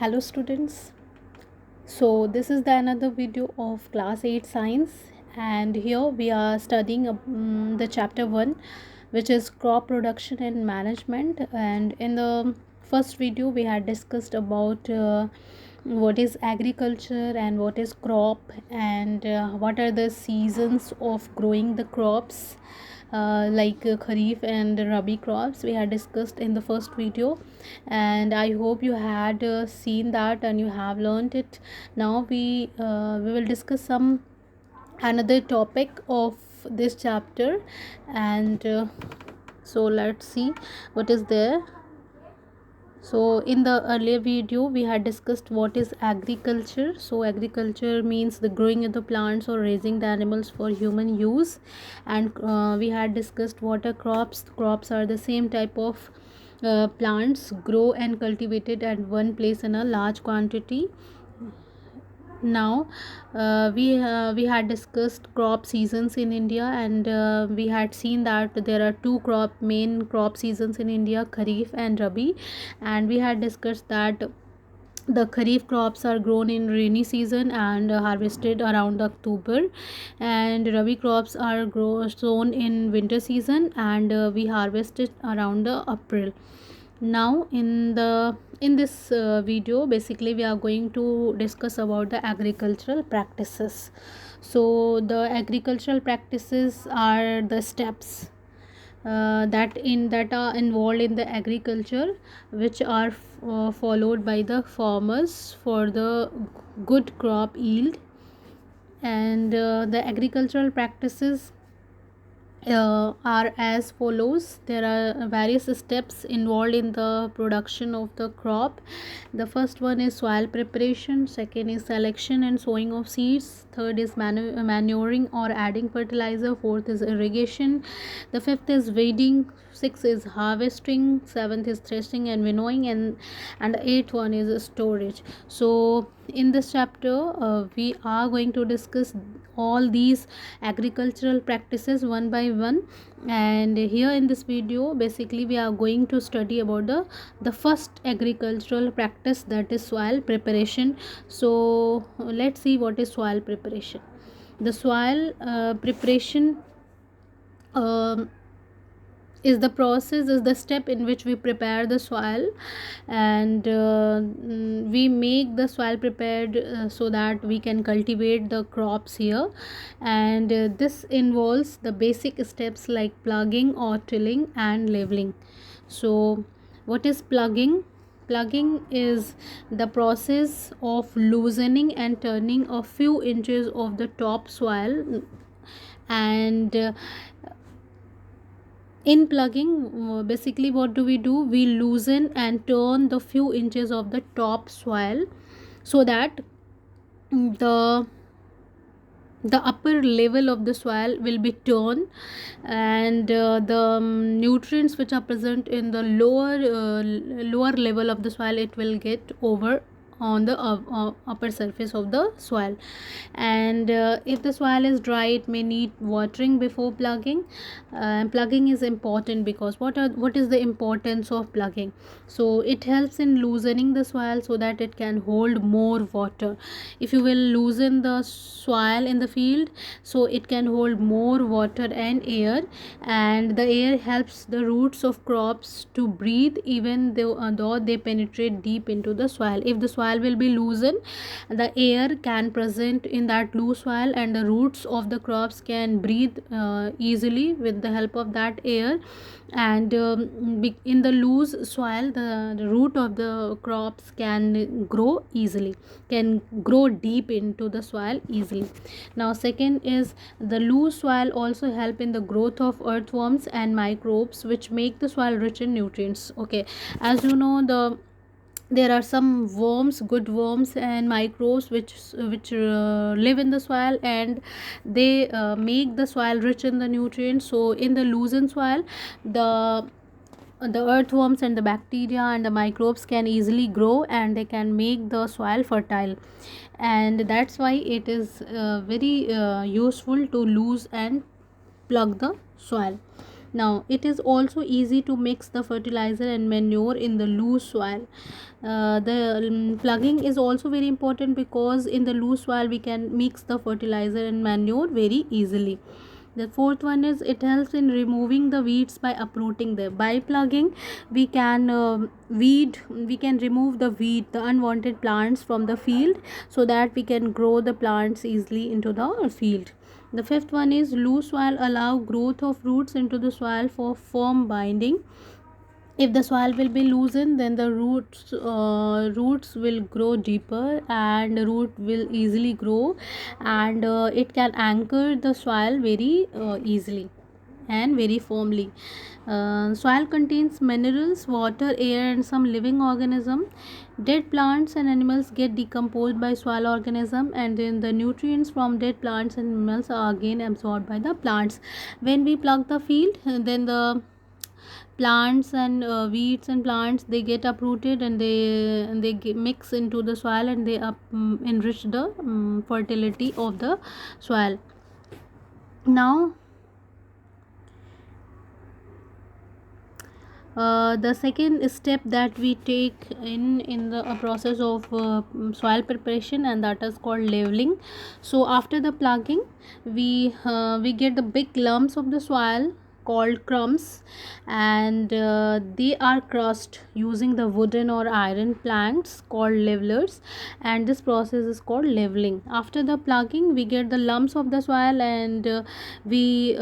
Hello students. So this is the another video of class 8 science, and here we are studying the chapter 1, which is crop production and management. And in the first video we had discussed about what is agriculture and what is crop, and what are the seasons of growing the crops, Kharif and Rabi crops we had discussed in the first video. And I hope you had seen that and you have learned it. Now we will discuss some another topic of this chapter, and so let's see what is there. So in the earlier video we had discussed what is agriculture. So agriculture means the growing of the plants or raising the animals for human use. And we had discussed what are crops. Crops are the same type of plants grow and cultivated at one place in a large quantity. Now we had discussed crop seasons in India, and we had seen that there are two main crop seasons in India, Kharif and Rabi. And we had discussed that the kharif crops are grown in rainy season and harvested around October, and rabi crops are sown in winter season, and we harvested around April. Now in this video basically we are going to discuss about the agricultural practices. So the agricultural practices are the steps that are involved in the agriculture, which are followed by the farmers for the good crop yield. And the agricultural practices are as follows. There are various steps involved in the production of the crop. The first one is soil preparation, second is selection and sowing of seeds, third is manuring or adding fertilizer, fourth is irrigation, the fifth is weeding, sixth is harvesting, seventh is threshing and winnowing, and the eighth one is storage. So in this chapter we are going to discuss all these agricultural practices one by one. And here in this video basically we are going to study about the first agricultural practice, that is soil preparation. So let's see what is soil preparation. The soil preparation is the step in which we prepare the soil, and we make the soil prepared so that we can cultivate the crops here. And this involves the basic steps like plugging or tilling and leveling. So what is plugging? Plugging is the process of loosening and turning a few inches of the top soil. And in plugging, basically what do? We loosen and turn the few inches of the top soil so that the the upper level of the soil will be turned, and the nutrients which are present in the lower level of the soil, it will get over on the upper surface of the soil. And if the soil is dry, it may need watering before plugging. Plugging is important because what is the importance of plugging? So it helps in loosening the soil so that it can hold more water. If you will loosen the soil in the field, so it can hold more water and air, and the air helps the roots of crops to breathe even though they penetrate deep into the soil. If the soil will be loosened, the air can present in that loose soil, and the roots of the crops can breathe easily with the help of that air. And in the loose soil, the root of the crops can grow easily, can grow deep into the soil easily. Now second is the loose soil also help in the growth of earthworms and microbes, which make the soil rich in nutrients. Okay, as you know, there are some worms, good worms and microbes which live in the soil, and they make the soil rich in the nutrients. So in the loosened soil, the earthworms and the bacteria and the microbes can easily grow, and they can make the soil fertile. And that's why it is very useful to loose and plug the soil. Now, it is also easy to mix the fertilizer and manure in the loose soil. The plugging is also very important because in the loose soil we can mix the fertilizer and manure very easily. The fourth one is it helps in removing the weeds by uprooting them. By plugging, we can remove the weed, the unwanted plants from the field, so that we can grow the plants easily into the field. The fifth one is loose soil allow growth of roots into the soil for firm binding. If the soil will be loosened, then the roots will grow deeper, and root will easily grow, and it can anchor the soil very easily and very firmly. Soil contains minerals, water, air, and some living organism. Dead plants and animals get decomposed by soil organism, and then the nutrients from dead plants and animals are again absorbed by the plants. When we plug the field, then the plants and weeds and plants, they get uprooted, and they mix into the soil, and they enrich the fertility of the soil. Now, the second step that we take in the process of soil preparation, and that is called leveling. So after the plugging, we get the big lumps of the soil called crumbs, and they are crushed using the wooden or iron planks called levelers, and this process is called leveling. After the plugging, we get the lumps of the soil, and we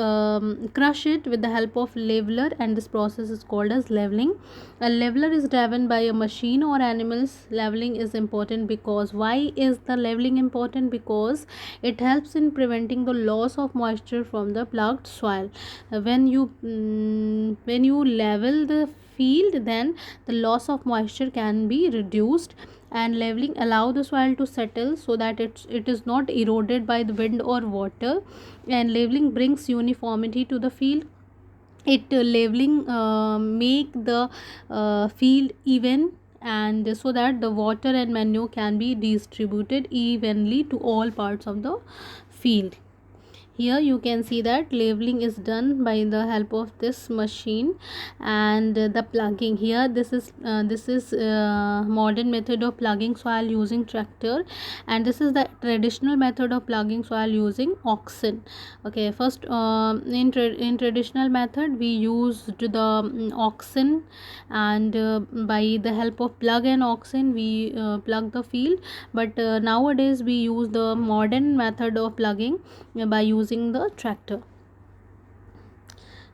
crush it with the help of leveler, and this process is called as leveling. A leveler is driven by a machine or animals. Leveling is important because, why is the leveling important? Because it helps in preventing the loss of moisture from the plugged soil. When you level the field, then the loss of moisture can be reduced, and leveling allow the soil to settle so that it is not eroded by the wind or water, and leveling brings uniformity to the field. It leveling make the field even, and so that the water and manure can be distributed evenly to all parts of the field. Here you can see that leveling is done by the help of this machine. And the plugging, here this is modern method of plugging soil using tractor, and this is the traditional method of plugging soil using oxen. Okay, first, in traditional method we used the oxen, and by the help of plug and oxen we plug the field. But nowadays we use the modern method of plugging by using the tractor.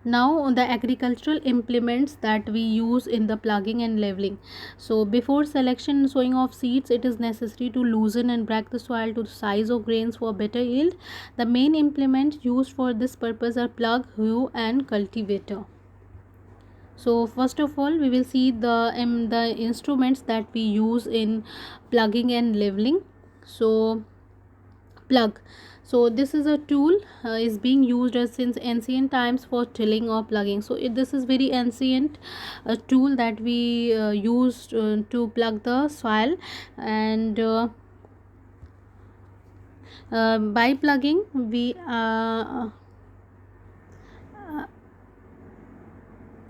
Now, the agricultural implements that we use in the plugging and leveling. So before selection and sowing of seeds, it is necessary to loosen and break the soil to the size of grains for better yield. The main implements used for this purpose are plug, hoe, and cultivator. So first of all, we will see the instruments that we use in plugging and leveling. So plug, so this is a tool, is being used since ancient times for tilling or plugging. So this is very ancient tool that we used to plug the soil. And by plugging, we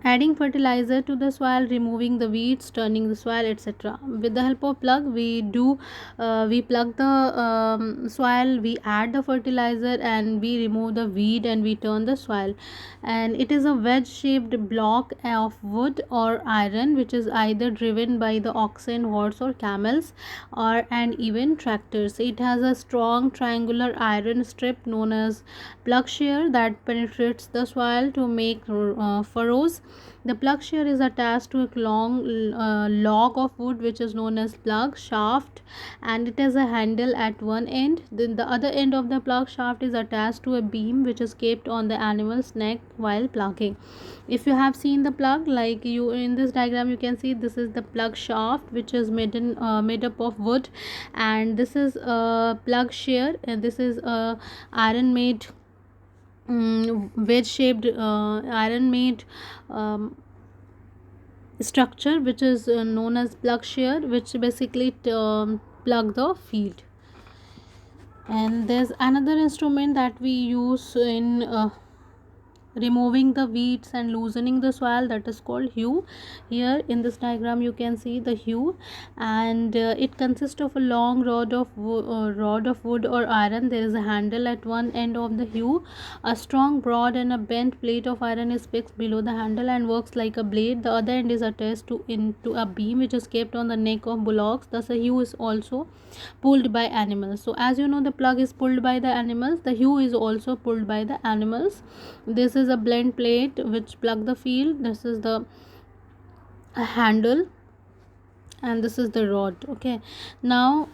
adding fertilizer to the soil, removing the weeds, turning the soil, etc. With the help of plug, we plug the soil, we add the fertilizer, and we remove the weed, and we turn the soil. And it is a wedge shaped block of wood or iron, which is either driven by the oxen, horse, or camels, or and even tractors. It has a strong triangular iron strip known as plug shear that penetrates the soil to make furrows. The plug shear is attached to a long log of wood, which is known as plug shaft, and it has a handle at one end. Then the other end of the plug shaft is attached to a beam which is kept on the animal's neck while plugging. If you have seen the plug, like you in this diagram, you can see this is the plug shaft, which is made up of wood, and this is a plug shear, and this is a iron made wedge shaped iron made structure, which is known as plug shear, which basically plug the field. And there's another instrument that we use in removing the weeds and loosening the soil, that is called hew. Here in this diagram you can see the hew, and it consists of a long rod of wood or iron. There is a handle at one end of the hew. A strong broad and a bent plate of iron is fixed below the handle and works like a blade. The other end is attached into a beam which is kept on the neck of bullocks. Thus a hew is also pulled by animals. So as you know, the plug is pulled by the animals, the hew is also pulled by the animals. This is a blend plate which plug the field. This is the handle, and this is the rod. Okay, now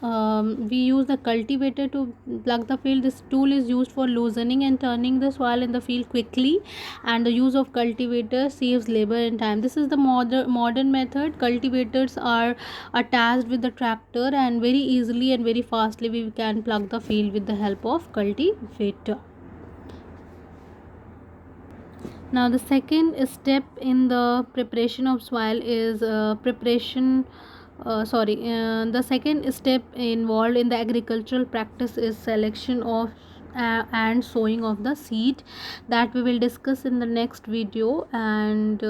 we use the cultivator to plug the field. This tool is used for loosening and turning the soil in the field quickly, and the use of cultivator saves labor and time. This is the modern method. Cultivators are attached with the tractor, and very easily and very fastly we can plug the field with the help of cultivator. Now the second step in the preparation of soil is the second step involved in the agricultural practice is selection of and sowing of the seed, that we will discuss in the next video. And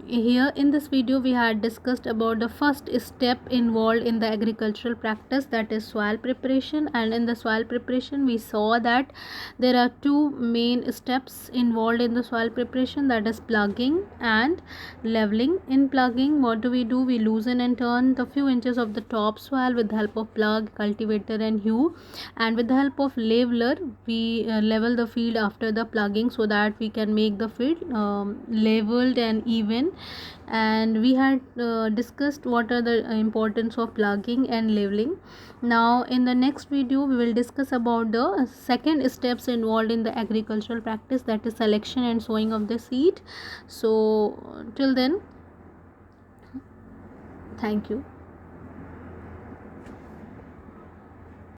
here in this video we had discussed about the first step involved in the agricultural practice, that is soil preparation. And in the soil preparation we saw that there are two main steps involved in the soil preparation, that is plugging and leveling. In plugging, what do? We loosen and turn the few inches of the top soil with the help of plug, cultivator and hew, and with the help of leveler we level the field after the plugging, so that we can make the field leveled and even. And we had discussed what are the importance of plugging and leveling. Now in the next video we will discuss about the second steps involved in the agricultural practice, that is selection and sowing of the seed. So till then, thank you.